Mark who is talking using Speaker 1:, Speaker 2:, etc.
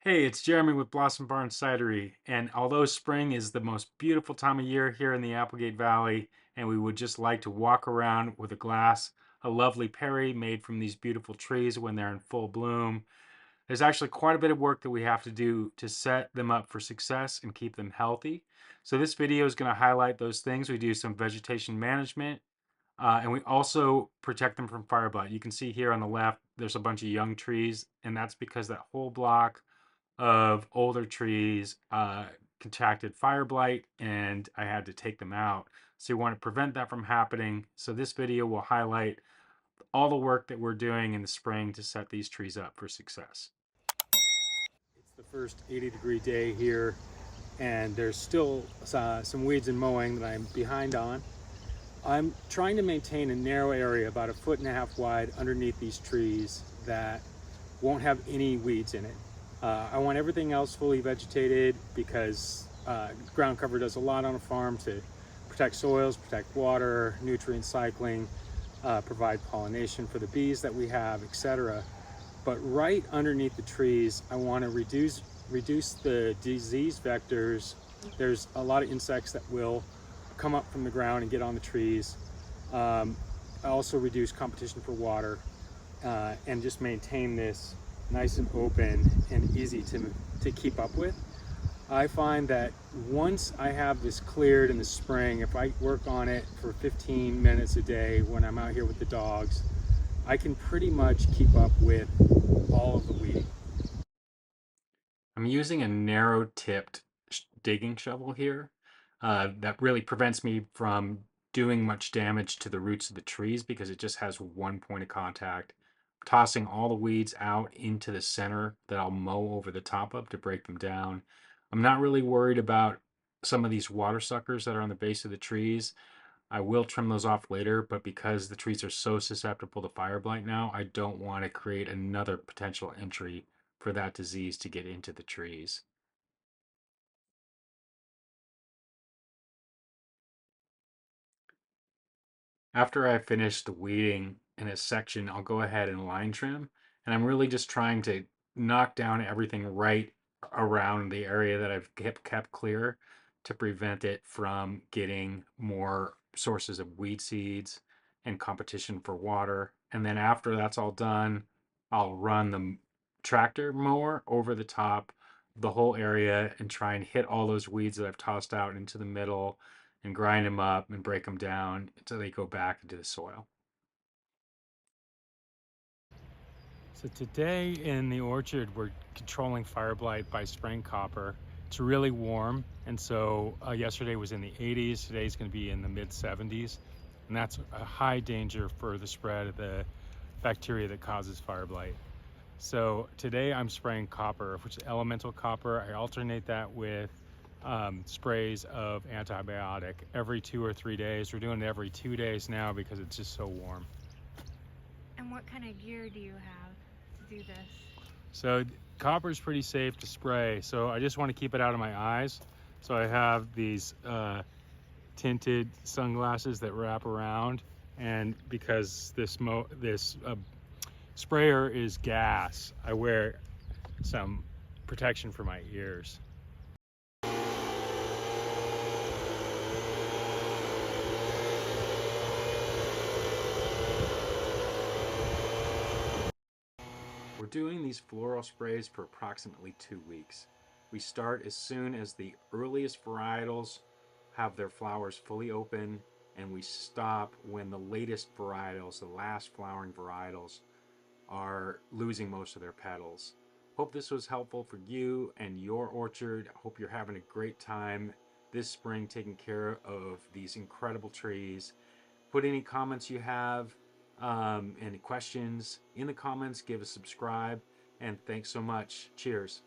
Speaker 1: Hey, it's Jeremy with Blossom Barn Cidery. And although spring is the most beautiful time of year here in the Applegate Valley, and we would just like to walk around with a glass, a lovely perry made from these beautiful trees when they're in full bloom, there's actually quite a bit of work that we have to do to set them up for success and keep them healthy. So this video is going to highlight those things. We do some vegetation management, and we also protect them from fire blight. You can see here on the left, there's a bunch of young trees, and that's because that whole block of older trees contracted fire blight and I had to take them out. So you want to prevent that from happening. So this video will highlight all the work that we're doing in the spring to set these trees up for success. It's the first 80-degree day here, and there's still some weeds and mowing that I'm behind on. I'm trying to maintain a narrow area about 1.5 feet wide underneath these trees that won't have any weeds in it. I want everything else fully vegetated because ground cover does a lot on a farm to protect soils, protect water, nutrient cycling, provide pollination for the bees that we have, etc. But right underneath the trees, I want to reduce the disease vectors. There's a lot of insects that will come up from the ground and get on the trees. I also reduce competition for water and just maintain this nice and open and easy to keep up with. I find that once I have this cleared in the spring, if I work on it for 15 minutes a day when I'm out here with the dogs, I can pretty much keep up with all of the weeding. I'm using a narrow tipped digging shovel here that really prevents me from doing much damage to the roots of the trees because it just has one point of contact. Tossing all the weeds out into the center that I'll mow over the top of to break them down. I'm not really worried about some of these water suckers that are on the base of the trees. I will trim those off later, but because the trees are so susceptible to fire blight now, I don't want to create another potential entry for that disease to get into the trees. After I finish the weeding in a section, I'll go ahead and line trim. And I'm really just trying to knock down everything right around the area that I've kept clear to prevent it from getting more sources of weed seeds and competition for water. And then after that's all done, I'll run the tractor mower over the top of the whole area and try and hit all those weeds that I've tossed out into the middle and grind them up and break them down until they go back into the soil. So today in the orchard, we're controlling fire blight by spraying copper. It's really warm, and so yesterday was in the 80s, today's going to be in the mid 70s, and that's a high danger for the spread of the bacteria that causes fire blight. So today I'm spraying copper, which is elemental copper. I alternate that with sprays of antibiotic every 2 or 3 days. We're doing it every 2 days now because it's just so warm.
Speaker 2: And what kind of gear do you have to do this?
Speaker 1: So copper is pretty safe to spray, so I just want to keep it out of my eyes. So I have these tinted sunglasses that wrap around, and because this sprayer is gas, I wear some protection for my ears. We're doing these floral sprays for approximately 2 weeks. We start as soon as the earliest varietals have their flowers fully open, and we stop when the latest varietals, the last flowering varietals, are losing most of their petals. Hope this was helpful for you and your orchard. Hope you're having a great time this spring taking care of these incredible trees. Put any comments you have, any questions in the comments, give a subscribe, and thanks so much. Cheers.